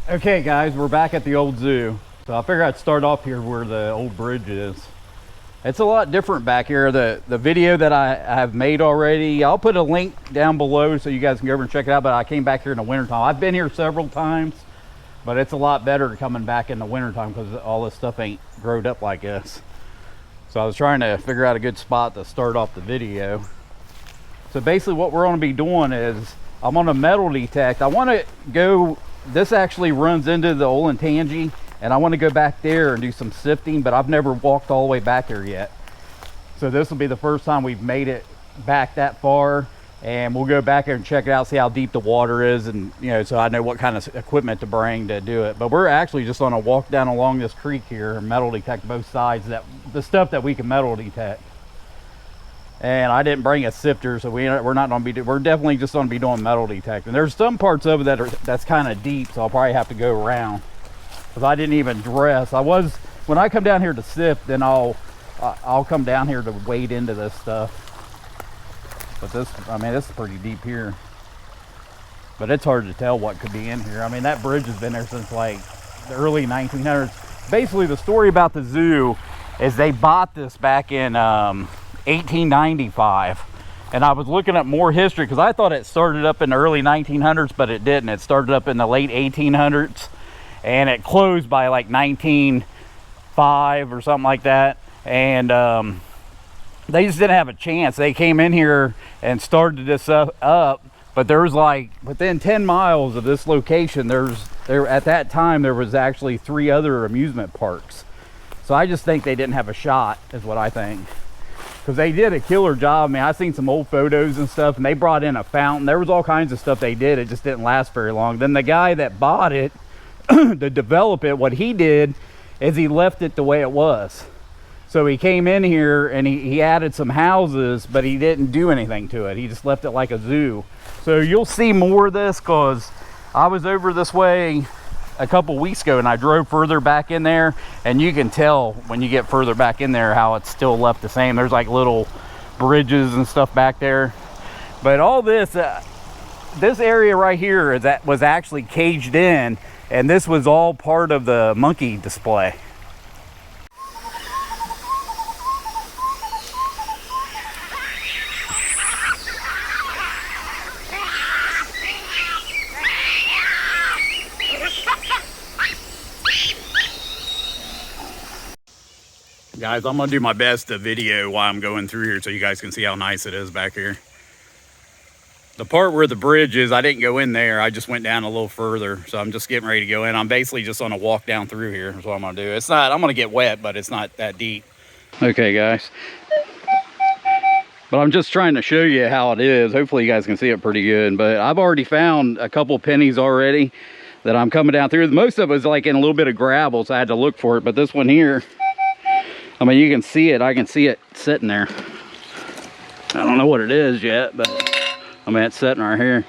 Okay guys, we're back at the old zoo. So I figured I'd start off here where the old bridge is. It's a lot different back here. The video that I have made already, I'll put a link down below so you guys can go over and check it out, but I came back here in the wintertime. I've been here several times, but it's a lot better coming back in the wintertime because all this stuff ain't growed up like this. So I was trying to figure out a good spot to start off the video. So basically what we're going to be doing is I'm on a metal detect. I want to go, this actually runs into the Olentangy, and I want to go back there and do some sifting, but I've never walked all the way back there yet. So this will be the first time we've made it back that far, and we'll go back there and check it out, see how deep the water is, and you know, so I know what kind of equipment to bring to do it. But we're actually just on a walk down along this creek here and metal detect both sides, that the stuff that we can metal detect. And I didn't bring a sifter, so we're not going to be, we're definitely just going to be doing metal detecting. There's some parts of it that's kind of deep, so I'll probably have to go around because I didn't even dress. When I come down here to sift, then I'll come down here to wade into this stuff. But this, I mean, this is pretty deep here, but it's hard to tell what could be in here. I mean, that bridge has been there since like the early 1900s. Basically, the story about the zoo is they bought this back in 1895, and I was looking up more history because I thought it started up in the early 1900s, but it didn't. It started up in the late 1800s, and it closed by like 1905 or something like that. And they just didn't have a chance. They came in here and started this up, but there was like within 10 miles of this location, at that time there was actually 3 other amusement parks. So I just think they didn't have a shot, is what I think. Because they did a killer job. I mean, I've seen some old photos and stuff, and they brought in a fountain. There was all kinds of stuff they did. It just didn't last very long. Then the guy that bought it to develop it, what he did is he left it the way it was. So he came in here and he added some houses, but he didn't do anything to it. He just left it like a zoo. So you'll see more of this because I was over this way a couple weeks ago and I drove further back in there, and you can tell when you get further back in there how it's still left the same. There's like little bridges and stuff back there, but all this this area right here was actually caged in, and this was all part of the monkey display. Guys, I'm gonna do my best to video while I'm going through here so you guys can see how nice it is back here. The part where the bridge is, I didn't go in there. I just went down a little further. So I'm just getting ready to go in. I'm basically just on a walk down through here is what I'm gonna do. It's not, I'm gonna get wet, but it's not that deep. Okay, guys. But I'm just trying to show you how it is. Hopefully you guys can see it pretty good. But I've already found a couple pennies already that I'm coming down through. Most of it was like in a little bit of gravel, so I had to look for it. But this one here, I mean, you can see it. I can see it sitting there. I don't know what it is yet, but I mean, it's sitting right here.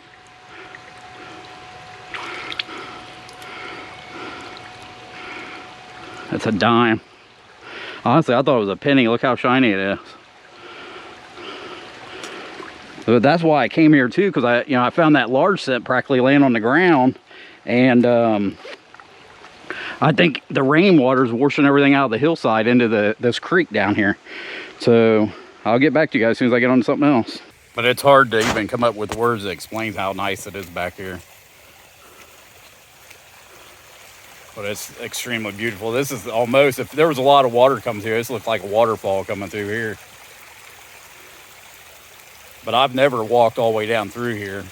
That's a dime. Honestly, I thought it was a penny. Look how shiny it is. But that's why I came here too, because I found that large cent practically laying on the ground, and I think the rainwater is washing everything out of the hillside into this creek down here. So I'll get back to you guys as soon as I get on to something else. But it's hard to even come up with words that explain how nice it is back here. But it's extremely beautiful. This is almost, if there was a lot of water coming through, this looked like a waterfall coming through here. But I've never walked all the way down through here.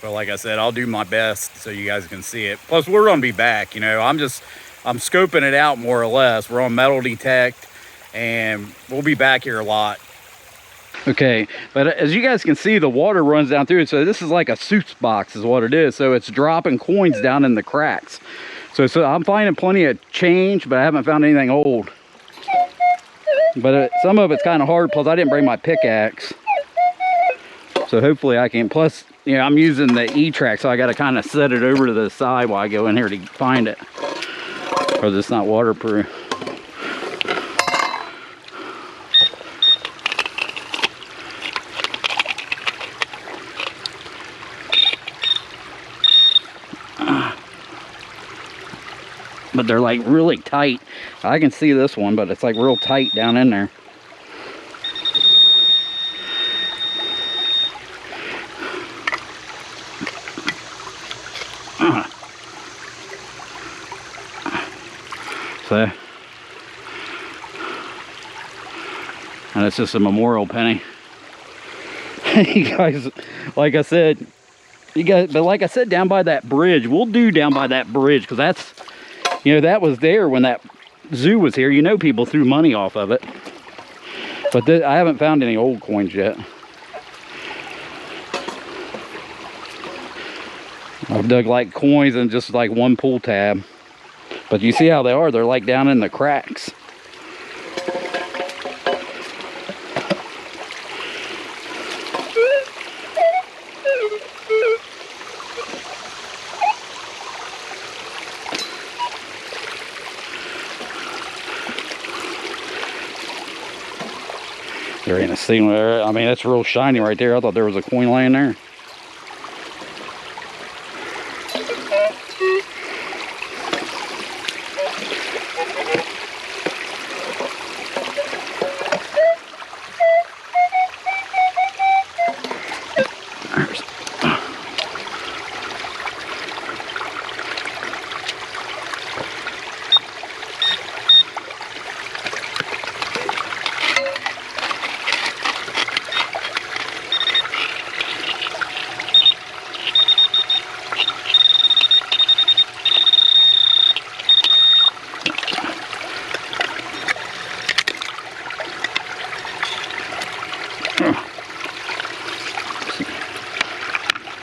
But like I said, I'll do my best so you guys can see it. Plus, we're gonna be back, you know. I'm scoping it out more or less. We're on metal detect, and we'll be back here a lot. Okay, but as you guys can see, the water runs down through it. So this is like a soup box is what it is. So it's dropping coins down in the cracks. So I'm finding plenty of change, but I haven't found anything old. But some of it's kind of hard, plus I didn't bring my pickaxe. So hopefully I can, plus, you know, I'm using the E-track, so I got to kind of set it over to the side while I go in here to find it. Or it's not waterproof. but they're like really tight. I can see this one, but it's like real tight down in there. So, and it's just a memorial penny. You guys, like I said, but like I said, down by that bridge, we'll do down by that bridge, because that's, you know, that was there when that zoo was here. You know, people threw money off of it. But I haven't found any old coins yet. I've dug like coins and just like one pull tab. But you see how they are? They're like down in the cracks. There ain't a single there. I mean, that's real shiny right there. I thought there was a coin laying there.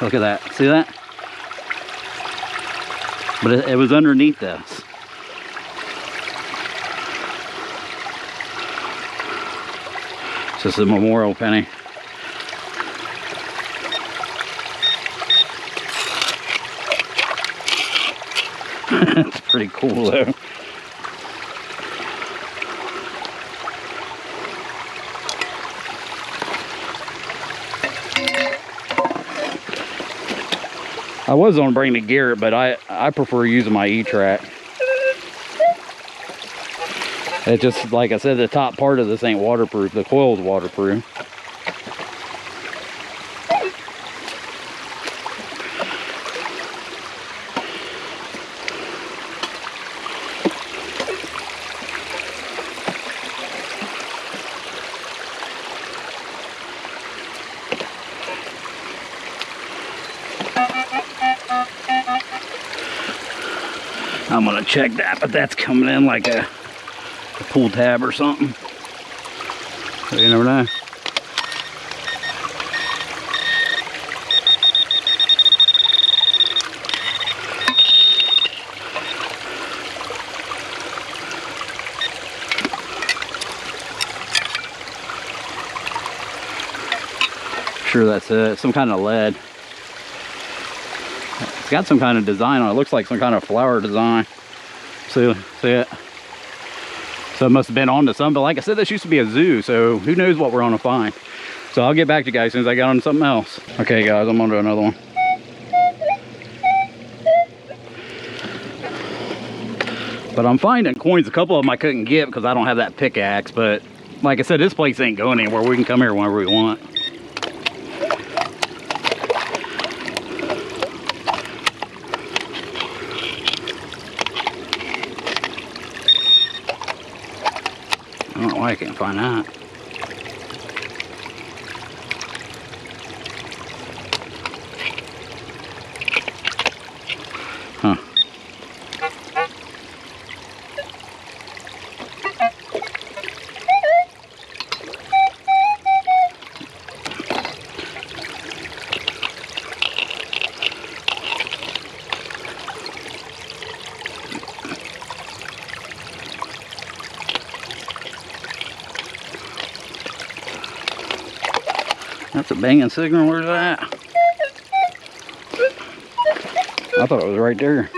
Look at that. See that? But it was underneath this. It's just a memorial penny. It's pretty cool though. I was going to bring the Garrett, but I prefer using my E-Track. It just, like I said, the top part of this ain't waterproof. The coil's waterproof. I'm gonna check that, but that's coming in like a pull tab or something. So you never know. Sure, that's it. Some kind of lead. It's got some kind of design on it. It looks like some kind of flower design. See it? So it must have been onto something. But like I said, this used to be a zoo, so who knows what we're gonna find. So I'll get back to you guys as soon as I get on something else. Okay guys, I'm on to another one. But I'm finding coins. A couple of them I couldn't get because I don't have that pickaxe. But like I said, this place ain't going anywhere. We can come here whenever we want. I don't know why I can't find that. Huh. That's a banging signal. Where's that? I thought it was right there.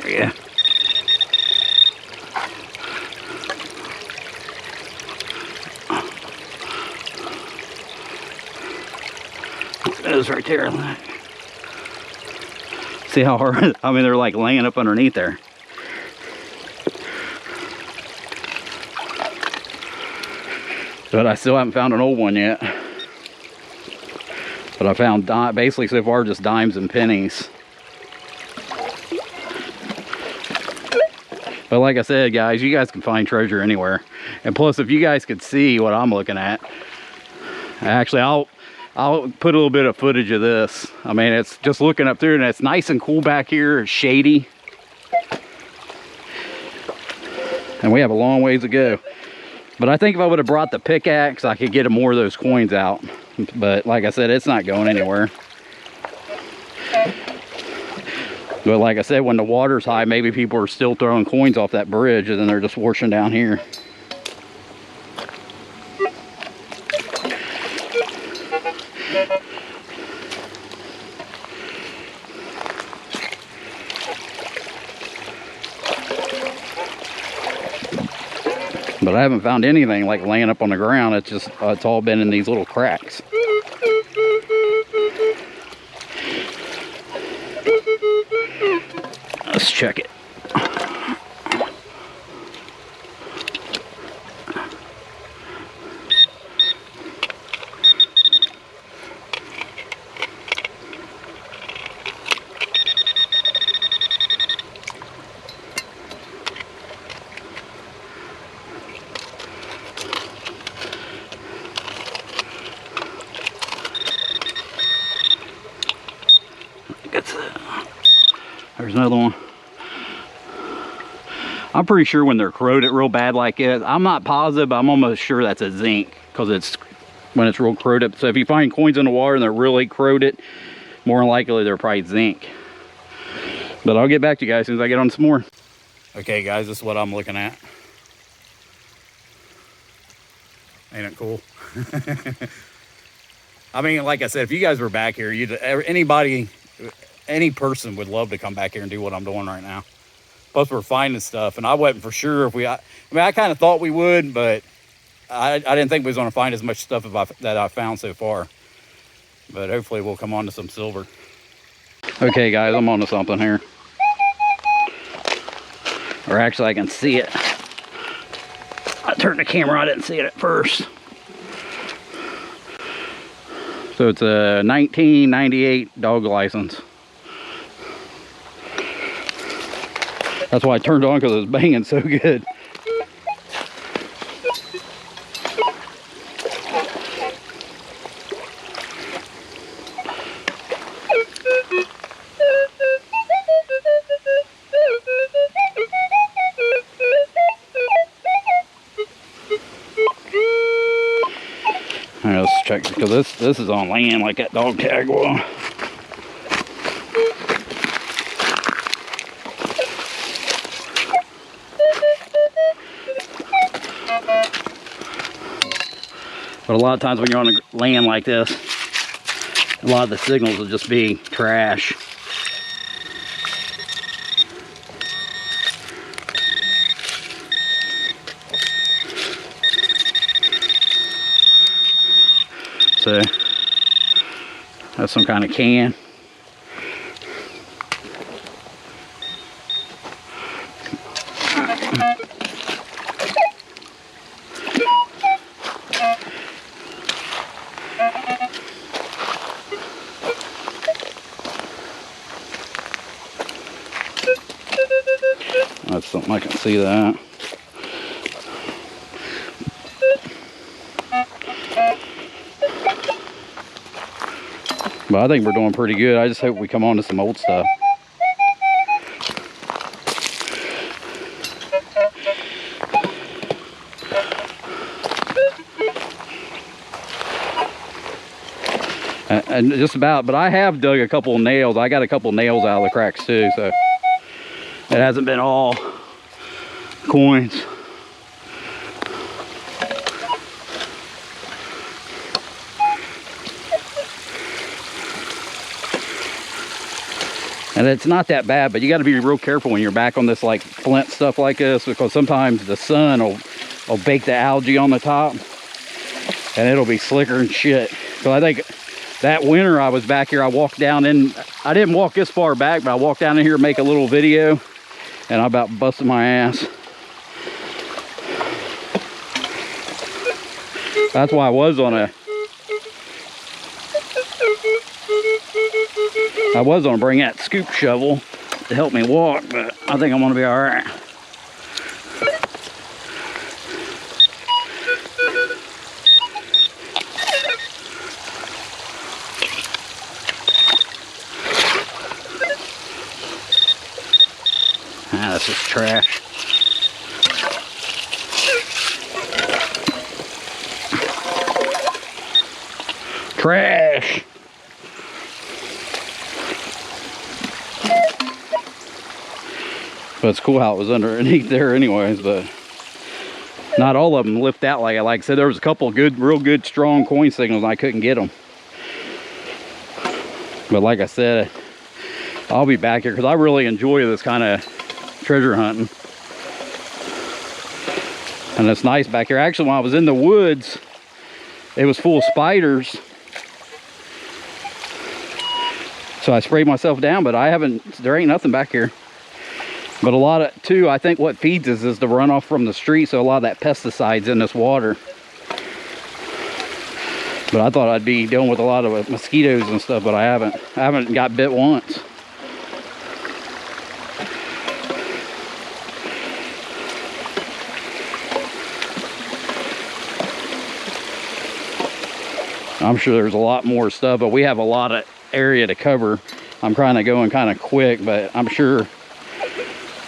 There we go. Those right there. See how hard? I mean, they're like laying up underneath there. But I still haven't found an old one yet. But I found basically so far just dimes and pennies. But like I said, guys, you guys can find treasure anywhere. And plus, if you guys could see what I'm looking at, actually, I'll put a little bit of footage of this. I mean, it's just looking up through, and it's nice and cool back here. It's shady. And we have a long ways to go. But I think if I would have brought the pickaxe, I could get more of those coins out. But like I said, it's not going anywhere. But like I said, when the water's high, maybe people are still throwing coins off that bridge, and then they're just washing down here. But I haven't found anything like laying up on the ground. It's just, it's all been in these little cracks. Let's check it. There's another one. I'm pretty sure when they're corroded real bad like it, I'm not positive, but I'm almost sure that's a zinc, because it's when it's real corroded. So if you find coins in the water and they're really corroded, more than likely they're probably zinc. But I'll get back to you guys as soon as I get on some more. Okay guys, this is what I'm looking at. Ain't it cool? I mean, like I said, if you guys were back here, any person would love to come back here and do what I'm doing right now. Plus we're finding stuff, and I wasn't for sure if I kind of thought we would, but I didn't think we was going to find as much stuff that I found so far. But hopefully we'll come on to some silver. Okay guys, I'm on to something here. Or actually I can see it. I turned the camera, I didn't see it at first. So it's a 1998 dog license. That's why I turned on, because it was banging so good. Alright, let's check, because this is on land like that dog tag was. But a lot of times when you're on the land like this, a lot of the signals will just be trash. So that's some kind of can. That's something, I can see that. But I think we're doing pretty good. I just hope we come on to some old stuff. And just about, but I have dug a couple of nails. I got a couple of nails out of the cracks too, so it hasn't been all coins. And it's not that bad, but you got to be real careful when you're back on this like flint stuff like this, because sometimes the sun will bake the algae on the top and it'll be slicker and shit. So I think that winter I was back here, I walked down in, I didn't walk this far back, but I walked down in here to make a little video, and I about busted my ass. That's why I was gonna bring that scoop shovel to help me walk, but I think I'm gonna be all right. This is trash. Trash. But it's cool how it was underneath there anyways, but not all of them lift out like I said. There was a couple of real good strong coin signals and I couldn't get them. But like I said, I'll be back here because I really enjoy this kind of treasure hunting, and it's nice back here. Actually, when I was in the woods, it was full of spiders, so I sprayed myself down, but there ain't nothing back here. But a lot of too, I think what feeds us is the runoff from the street, so a lot of that pesticides in this water. But I thought I'd be dealing with a lot of mosquitoes and stuff, but I haven't got bit once. I'm sure there's a lot more stuff, but we have a lot of area to cover. I'm kind of going kind of quick, but I'm sure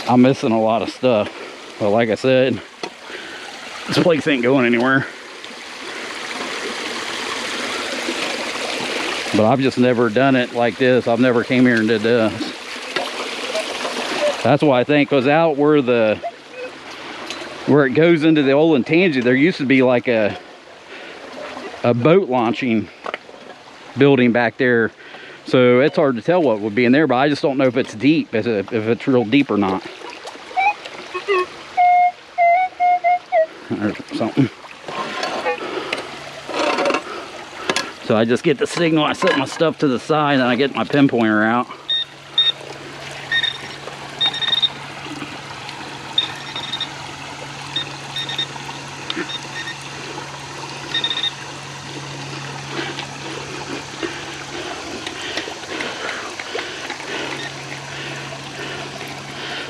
I'm missing a lot of stuff. But like I said, this place ain't going anywhere. But I've just never done it like this. I've never came here and did this. That's why I think, because out where it goes into the Olentangy, there used to be like a boat launching building back there, so it's hard to tell what would be in there, but I just don't know if it's deep, if it's real deep or not. Or something. So I just get the signal, I set my stuff to the side, and I get my pinpointer out.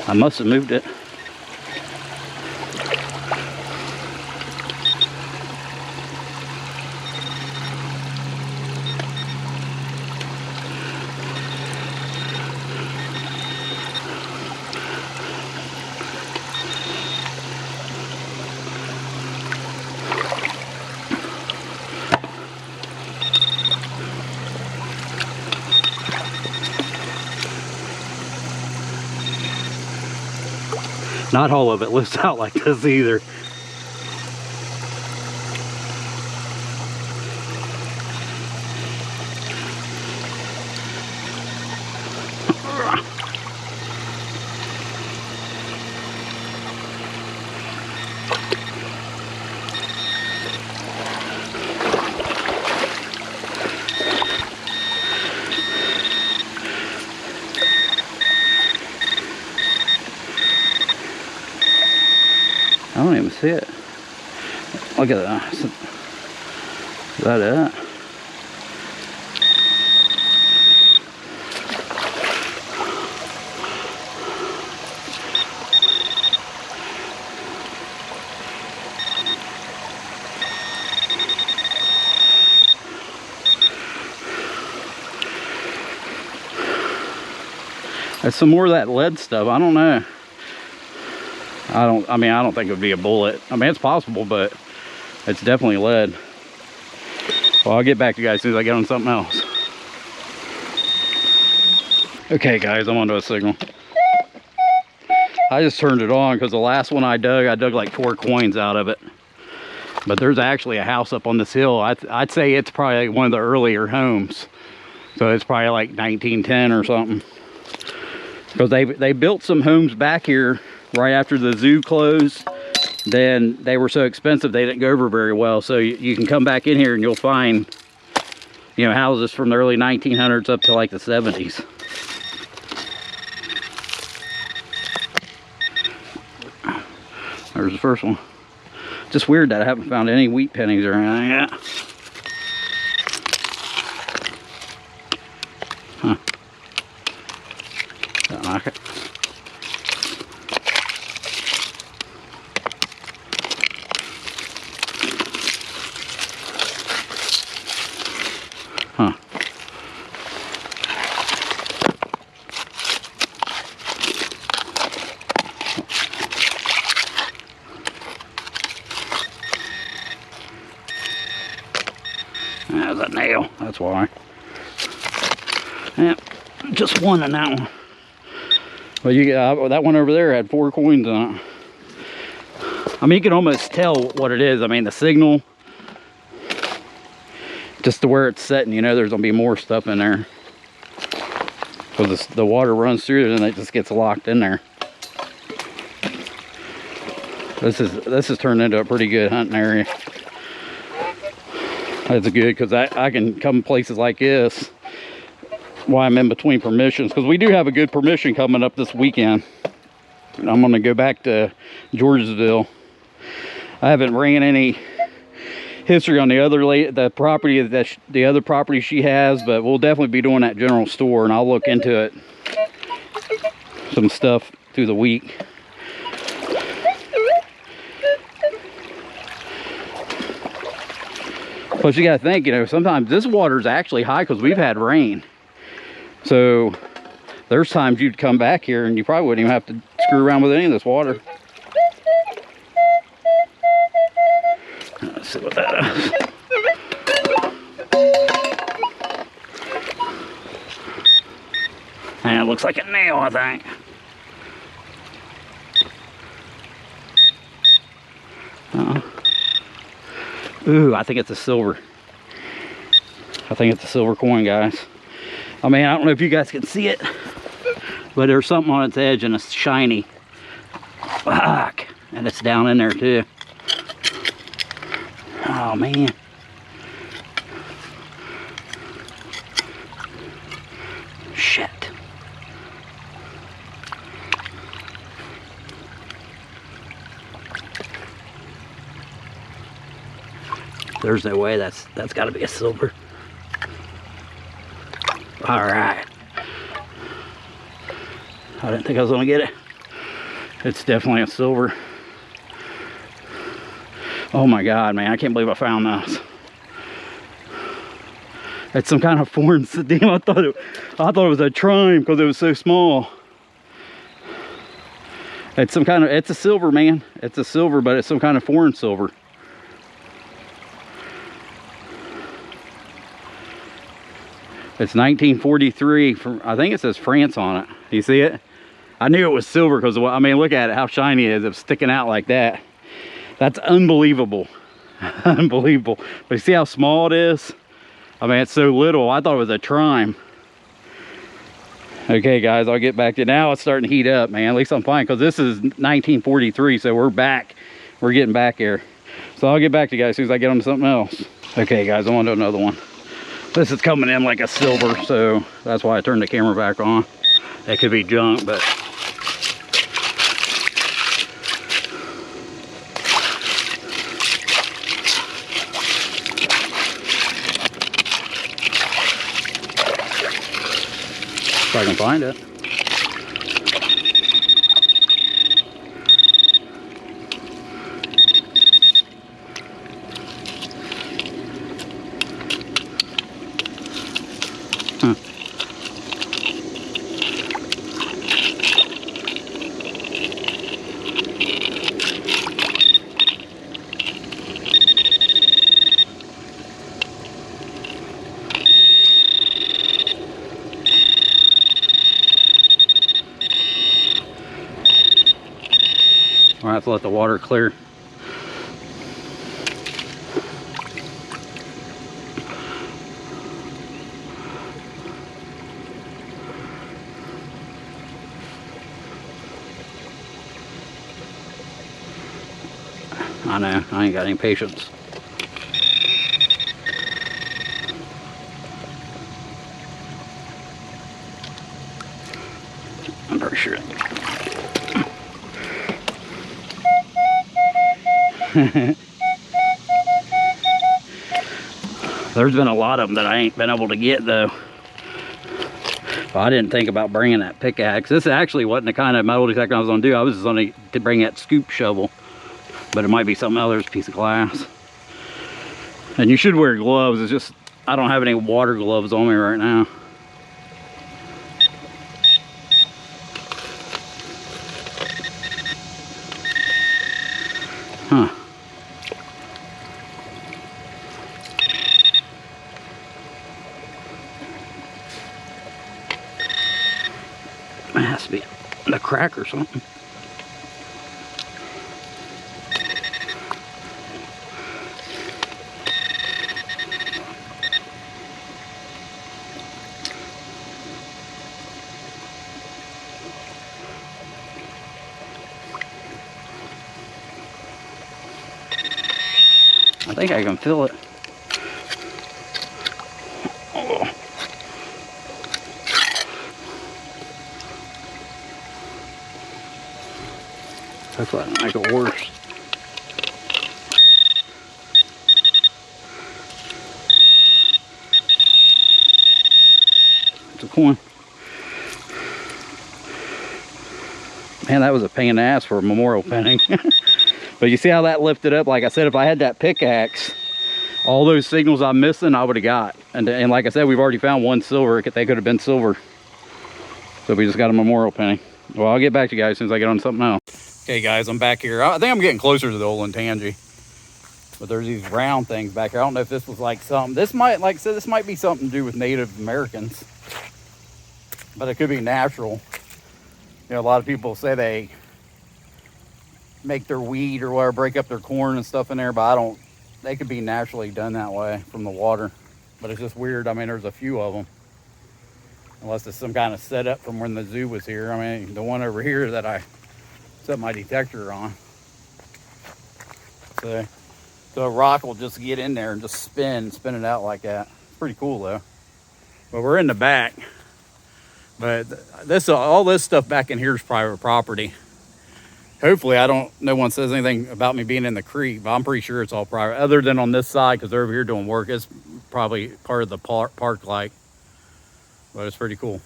I must have moved it. Not all of it lifts out like this either. I don't even see it. Look at that. Is that it? There's some more of that lead stuff. I don't know. I don't think it would be a bullet. I mean, it's possible, but it's definitely lead. Well, I'll get back to you guys as soon as I get on something else. Okay, guys, I'm onto a signal. I just turned it on because the last one I dug like 4 coins out of it. But there's actually a house up on this hill. I'd say it's probably one of the earlier homes. So it's probably like 1910 or something. because they built some homes back here right after the zoo closed. Then they were so expensive they didn't go over very well. So you can come back in here and you'll find, you know, houses from the early 1900s up to like the 70s. There's the first one. Just weird that I haven't found any wheat pennies or anything yet. Huh. Don't like it. Huh. That's a nail, that's why. Yep, just one in that one. Well, you get that one over there had 4 coins on it. I mean, you can almost tell what it is. I mean, the signal, just to where it's setting, you know, there's gonna be more stuff in there. Because the water runs through it and it just gets locked in there. This has turned into a pretty good hunting area. That's good, because I can come places like this while I'm in between permissions, because we do have a good permission coming up this weekend. I'm going to go back to Georgesville. I haven't ran any history on the other property that the other property she has, but we'll definitely be doing that general store, and I'll look into it, some stuff through the week. Plus, you got to think, you know, sometimes this water is actually high because we've had rain. So there's times you'd come back here and you probably wouldn't even have to screw around with any of this water. Let's see what that is. And it looks like a nail, I think. Ooh, I think it's a silver. I think it's a silver coin, guys. I mean, I don't know if you guys can see it, but there's something on its edge and it's shiny. Fuck. And it's down in there too. Oh, man. Shit. There's no way that's got to be a silver. All right. I didn't think I was gonna get it. It's definitely a silver. Oh my God, man! I can't believe I found this. It's some kind of foreign. Damn, I thought it was a trime because it was so small. It's some kind of. It's a silver, man. It's a silver, but it's some kind of foreign silver. It's 1943 from, I think it says France on it. You see it? I knew it was silver because, I mean, look at it, how shiny it is. It's sticking out like that. That's unbelievable. Unbelievable. But you see how small it is? I mean, it's so little. I thought it was a trime. Okay, guys, I'll get back to it. Now it's starting to heat up, man. At least I'm fine, because this is 1943, so we're back. We're getting back here. So I'll get back to you guys as soon as I get on to something else. Okay, guys, I'm on to another one. This is coming in like a silver, so that's why I turned the camera back on. It could be junk, but if I can find it. I have to let the water clear. I know, I ain't got any patience. I'm pretty sure. There's been a lot of them that I ain't been able to get though. Well, I didn't think about bringing that pickaxe. This actually wasn't the kind of metal detector I was going to do. I was just going to bring that scoop shovel. But it might be something else, piece of glass. And you should wear gloves. It's just, I don't have any water gloves on me right now. Huh. It has to be a crack or something. I think I can feel it. Oh. That's why I make it worse. It's a coin. Man, that was a pain in the ass for a memorial penny. But you see how that lifted up? Like I said, if I had that pickaxe, all those signals I'm missing, I would have got. And like I said, we've already found one silver. They could have been silver. So we just got a memorial penny. Well, I'll get back to you guys as soon as I get on something else. Okay, guys, I'm back here. I think I'm getting closer to the Olentangy. But there's these round things back here. I don't know if this was like something. This might, like I said, this might be something to do with Native Americans. But it could be natural. You know, a lot of people say they make their wheat or whatever, break up their corn and stuff in there, but I don't, they could be naturally done that way from the water. But it's just weird. I mean, there's a few of them. Unless it's some kind of setup from when the zoo was here. I mean, the one over here that I set my detector on. So a rock will just get in there and just spin it out like that. It's pretty cool though. But we're in the back. But all this stuff back in here is private property. Hopefully, no one says anything about me being in the creek, but I'm pretty sure it's all private. Other than on this side, because they're over here doing work, it's probably part of the park like. But it's pretty cool.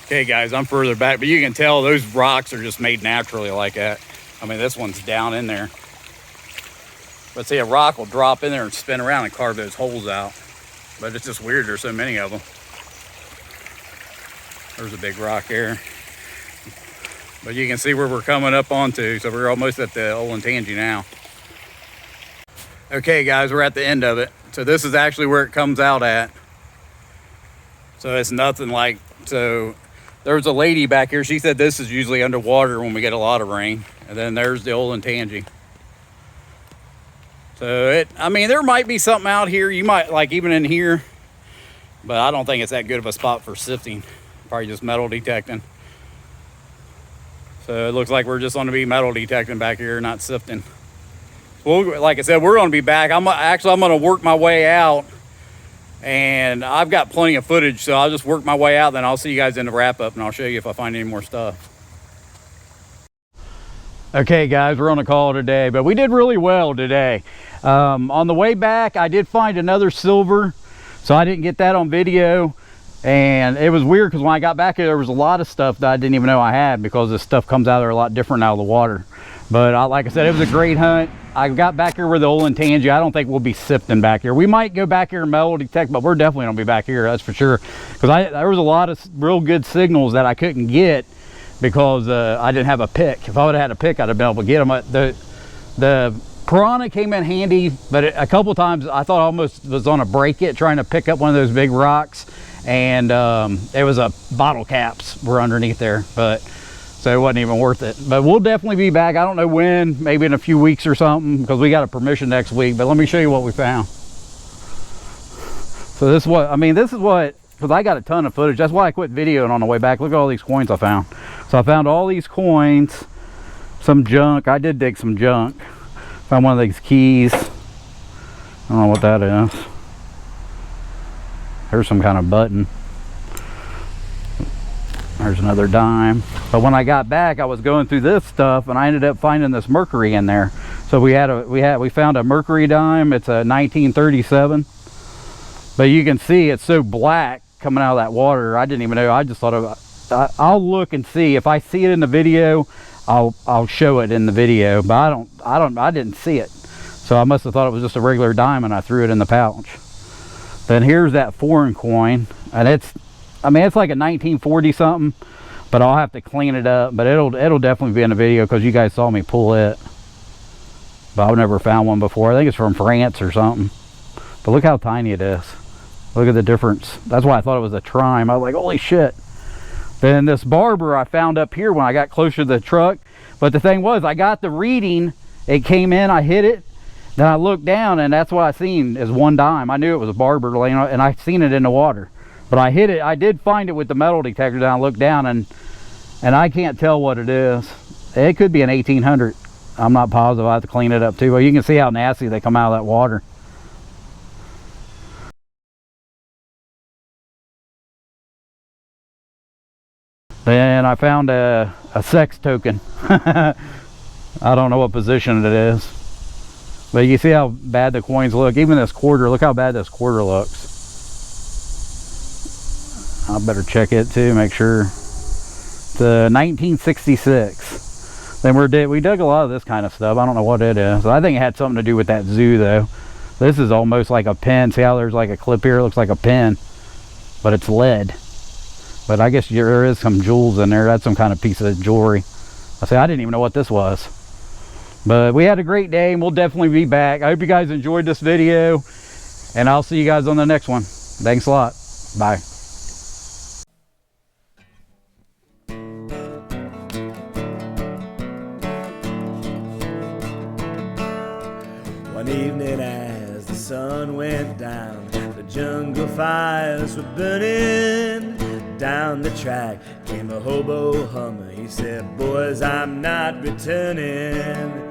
Okay, guys, I'm further back, but you can tell those rocks are just made naturally like that. I mean, this one's down in there. But see, a rock will drop in there and spin around and carve those holes out. But it's just weird, there's so many of them. There's a big rock there. But you can see where we're coming up onto, so we're almost at the Olentangy now. Okay, guys, we're at the end of it. So this is actually where it comes out at. So it's nothing like, so there's a lady back here. She said this is usually underwater when we get a lot of rain. And then there's the Olentangy. So I mean, there might be something out here. You might, like even in here, but I don't think it's that good of a spot for sifting. Probably just metal detecting. So it looks like we're just going to be metal detecting back here, not sifting. Well, like I said, we're going to be back. I'm going to work my way out. And I've got plenty of footage, so I'll just work my way out. Then I'll see you guys in the wrap up, and I'll show you if I find any more stuff. Okay, guys, we're on a call today, but we did really well today. On the way back, I did find another silver, so I didn't get that on video. And it was weird because when I got back here, there was a lot of stuff that I didn't even know I had, because this stuff comes out there a lot different out of the water. But like I said, it was a great hunt. I got back here with the Olentangy. I don't think we'll be sifting back here. We might go back here and metal detect, but we're definitely gonna be back here, that's for sure. Because there was a lot of real good signals that I couldn't get because I didn't have a pick. If I would have had a pick, I'd have been able to get them. The piranha came in handy, but a couple times I thought I almost was on a break it trying to pick up one of those big rocks. And it was bottle caps were underneath there, but so it wasn't even worth it. But we'll definitely be back. I don't know when, maybe in a few weeks or something, because we got a permission next week. But let me show you what we found. So this is what, because I got a ton of footage. That's why I quit videoing on the way back. Look at all these coins I found. So I found all these coins, some junk. I did dig some junk. Found one of these keys. I don't know what that is. There's some kind of button. There's another dime. But when I got back, I was going through this stuff and I ended up finding this mercury in there. So we found a mercury dime. It's a 1937. But you can see it's so black coming out of that water. I didn't even know. I just thought I'll look and see. If I see it in the video, I'll show it in the video. But I didn't see it. So I must have thought it was just a regular dime and I threw it in the pouch. Then here's that foreign coin, and it's like a 1940 something, but I'll have to clean it up. But it'll definitely be in the video because you guys saw me pull it. But I've never found one before. I think it's from France or something. But look how tiny it is. Look at the difference. That's why I thought it was a trime. I was like, holy shit. Then this barber I found up here when I got closer to the truck. But the thing was, I got the reading. It came in, I hit it. Then I looked down, and that's what I seen is one dime. I knew it was a barber laying on, and I seen it in the water. But I hit it. I did find it with the metal detector. Then I looked down, and I can't tell what it is. It could be an 1800. I'm not positive. I have to clean it up too. But you can see how nasty they come out of that water. Then I found a sex token. I don't know what position it is. But you see how bad the coins look. Even this quarter, look how bad this quarter looks. I better check it too, make sure. The 1966. Then we dug a lot of this kind of stuff. I don't know what it is. I think it had something to do with that zoo though. This is almost like a pen. See how there's like a clip here? It looks like a pen, but it's lead. But I guess there is some jewels in there. That's some kind of piece of jewelry. I didn't even know what this was. But we had a great day, and we'll definitely be back. I hope you guys enjoyed this video, and I'll see you guys on the next one. Thanks a lot. Bye. One evening as the sun went down, the jungle fires were burning. Down the track came a hobo hummer. He said, boys, I'm not returning.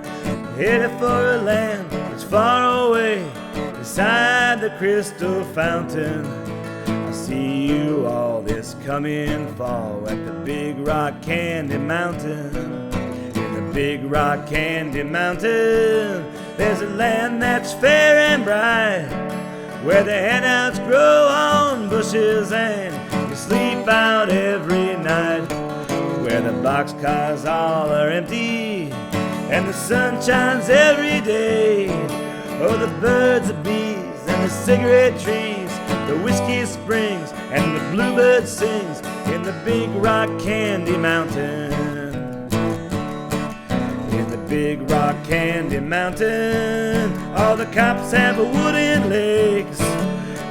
Headed for a land that's far away, beside the crystal fountain. I see you all this coming fall at the Big Rock Candy Mountain. In the Big Rock Candy Mountain, there's a land that's fair and bright, where the handouts grow on bushes and you sleep out every night, where the boxcars all are empty and the sun shines every day. Oh, the birds, the bees, and the cigarette trees, the whiskey springs, and the bluebird sings in the Big Rock Candy Mountain. In the Big Rock Candy Mountain, all the cops have wooden legs,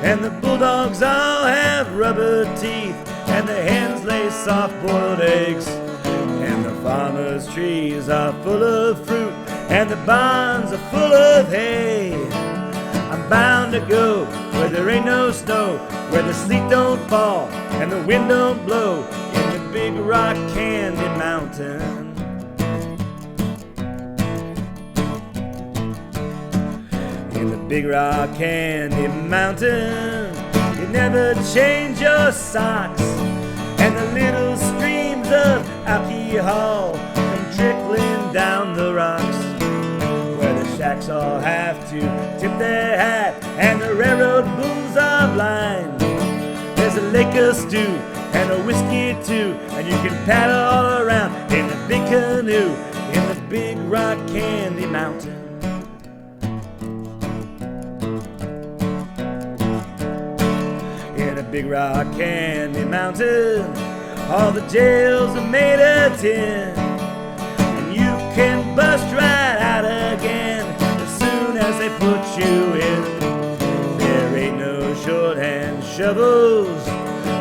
and the bulldogs all have rubber teeth, and the hens lay soft-boiled eggs, and the farmers' trees are full of fruit, and the barns are full of hay. I'm bound to go where there ain't no snow, where the sleet don't fall and the wind don't blow, in the Big Rock Candy Mountain. In the Big Rock Candy Mountain, you never change your socks, and the little streams of alcohol come trickling down the rocks, where the shacks all have to tip their hat and the railroad booms are blind. There's a lake of stew and a whiskey too, and you can paddle all around in the big canoe in the Big Rock Candy Mountain. In a Big Rock Candy Mountain, all the jails are made of tin, and you can bust right out again as soon as they put you in. There ain't no shorthand shovels,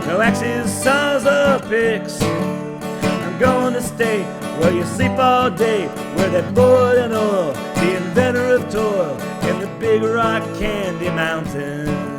no axes, saws, or picks. I'm going to stay where you sleep all day, where they boil in oil, the inventor of toil, in the Big Rock Candy Mountain.